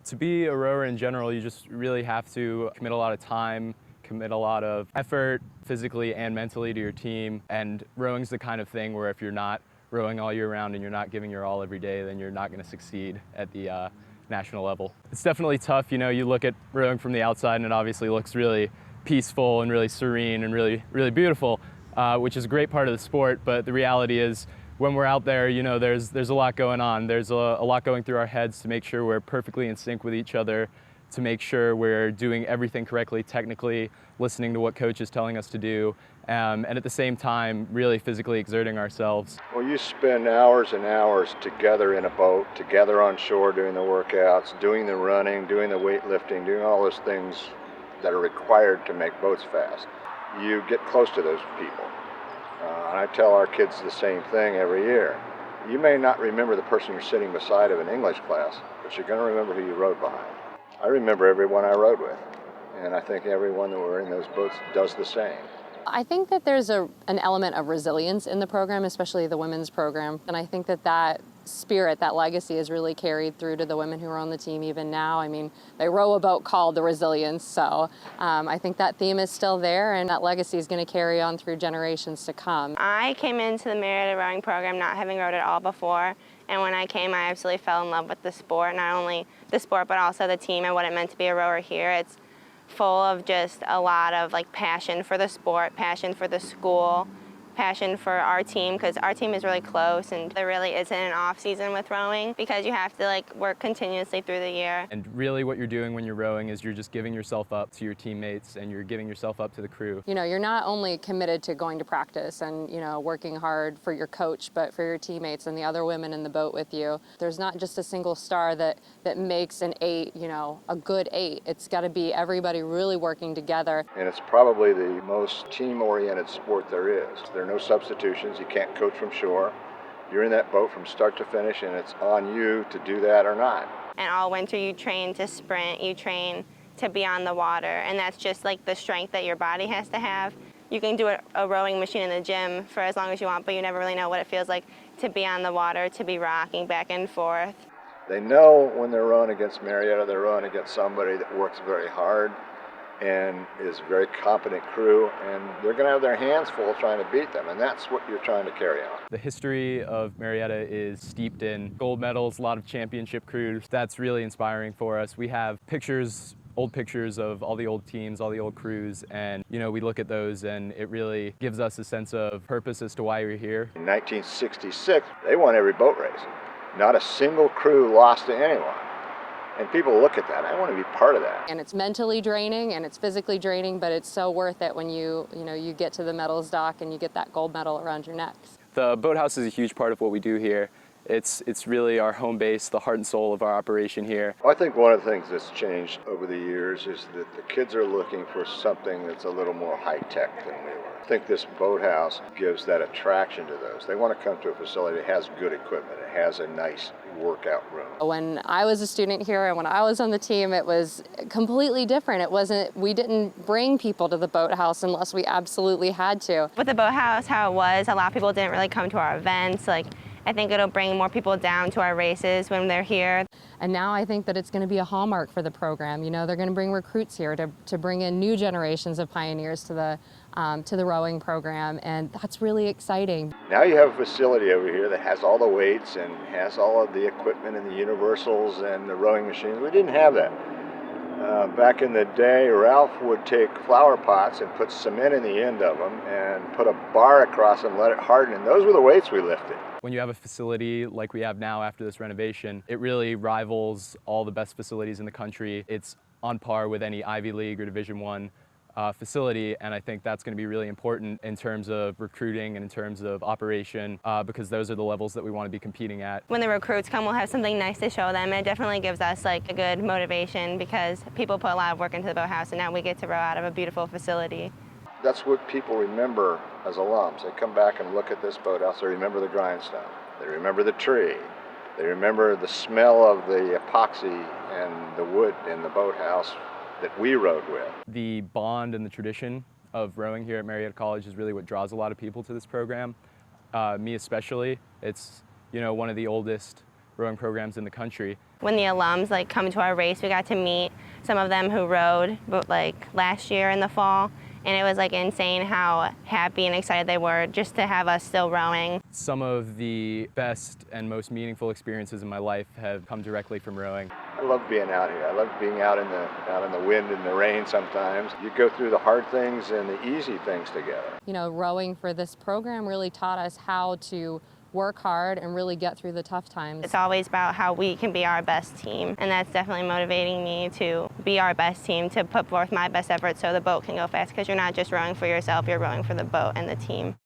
To be a rower in general, you just really have to commit a lot of time, commit a lot of effort physically and mentally to your team. And rowing's the kind of thing where if you're not rowing all year round and you're not giving your all every day, then you're not going to succeed at the national level. It's definitely tough. You know, you look at rowing from the outside and it obviously looks really peaceful and really serene and really beautiful, which is a great part of the sport. But the reality is, when we're out there, you know, there's a lot going on. There's a lot going through our heads to make sure we're perfectly in sync with each other, to make sure we're doing everything correctly technically, listening to what coach is telling us to do, and at the same time, really physically exerting ourselves. Well, you spend hours and hours together in a boat, together on shore doing the workouts, doing the running, doing the weightlifting, doing all those things that are required to make boats fast. You get close to those people. And I tell our kids the same thing every year. You may not remember the person you're sitting beside of in English class, but you're going to remember who you rowed behind. I remember everyone I rowed with, and I think everyone that were in those boats does the same. I think that there's an element of resilience in the program, especially the women's program, and I think that spirit, that legacy is really carried through to the women who are on the team even now. I mean, they row a boat called the Resilience, so I think that theme is still there, and that legacy is going to carry on through generations to come. I came into the Marietta rowing program not having rowed at all before, and when I came, I absolutely fell in love with the sport, not only the sport, but also the team and what it meant to be a rower here. It's full of just a lot of passion for the sport, passion for the school, passion for our team, because our team is really close, and there really isn't an off season with rowing because you have to work continuously through the year. And really what you're doing when you're rowing is you're just giving yourself up to your teammates and you're giving yourself up to the crew. You know, you're not only committed to going to practice and, you know, working hard for your coach, but for your teammates and the other women in the boat with you. There's not just a single star that makes an 8, you know, a good 8. It's got to be everybody really working together. And it's probably the most team-oriented sport there is. There are no substitutions. You can't coach from shore. You're in that boat from start to finish, and it's on you to do that or not. And all winter you train to sprint, you train to be on the water, and that's just the strength that your body has to have. You can do a rowing machine in the gym for as long as you want, but you never really know what it feels like to be on the water, to be rocking back and forth. They know when they're rowing against Marietta, they're rowing against somebody that works very hard and is a very competent crew, and they're going to have their hands full trying to beat them, and that's what you're trying to carry on. The history of Marietta is steeped in gold medals, a lot of championship crews. That's really inspiring for us. We have old pictures of all the old teams, all the old crews, and you know, we look at those and it really gives us a sense of purpose as to why we're here. In 1966, they won every boat race. Not a single crew lost to anyone. And people look at that. I want to be part of that. And it's mentally draining and it's physically draining, but it's so worth it when you get to the medals dock and you get that gold medal around your necks. The Boathouse is a huge part of what we do here. It's really our home base, the heart and soul of our operation here. Well, I think one of the things that's changed over the years is that the kids are looking for something that's a little more high-tech than we were. I think this Boathouse gives that attraction to those. They want to come to a facility that has good equipment. It has a nice workout room. When I was a student here and when I was on the team, it was completely different. We didn't bring people to the Boathouse unless we absolutely had to. With the Boathouse, how it was, a lot of people didn't really come to our events. I think it'll bring more people down to our races when they're here. And now I think that it's going to be a hallmark for the program. You know, they're going to bring recruits here to bring in new generations of pioneers to the rowing program, and that's really exciting. Now you have a facility over here that has all the weights and has all of the equipment and the universals and the rowing machines. We didn't have that. Back in the day, Ralph would take flower pots and put cement in the end of them and put a bar across them, let it harden, and those were the weights we lifted. When you have a facility like we have now after this renovation, it really rivals all the best facilities in the country. It's on par with any Ivy League or Division I facility, and I think that's going to be really important in terms of recruiting and in terms of operation, because those are the levels that we want to be competing at. When the recruits come, we'll have something nice to show them. It definitely gives us a good motivation because people put a lot of work into the Boathouse, and now we get to row out of a beautiful facility. That's what people remember as alums. They come back and look at this Boathouse. They remember the grindstone. They remember the tree. They remember the smell of the epoxy and the wood in the Boathouse that we rowed with. The bond and the tradition of rowing here at Marietta College is really what draws a lot of people to this program. Me especially. It's one of the oldest rowing programs in the country, When the alums come to our race, we got to meet some of them who rowed last year in the fall, and it was insane how happy and excited they were just to have us still rowing. Some of the best and most meaningful experiences in my life have come directly from rowing. I love being out here. I love being out in the wind and the rain sometimes. You go through the hard things and the easy things together. You know, rowing for this program really taught us how to work hard and really get through the tough times. It's always about how we can be our best team, and that's definitely motivating me to be our best team, to put forth my best effort so the boat can go fast, because you're not just rowing for yourself, you're rowing for the boat and the team.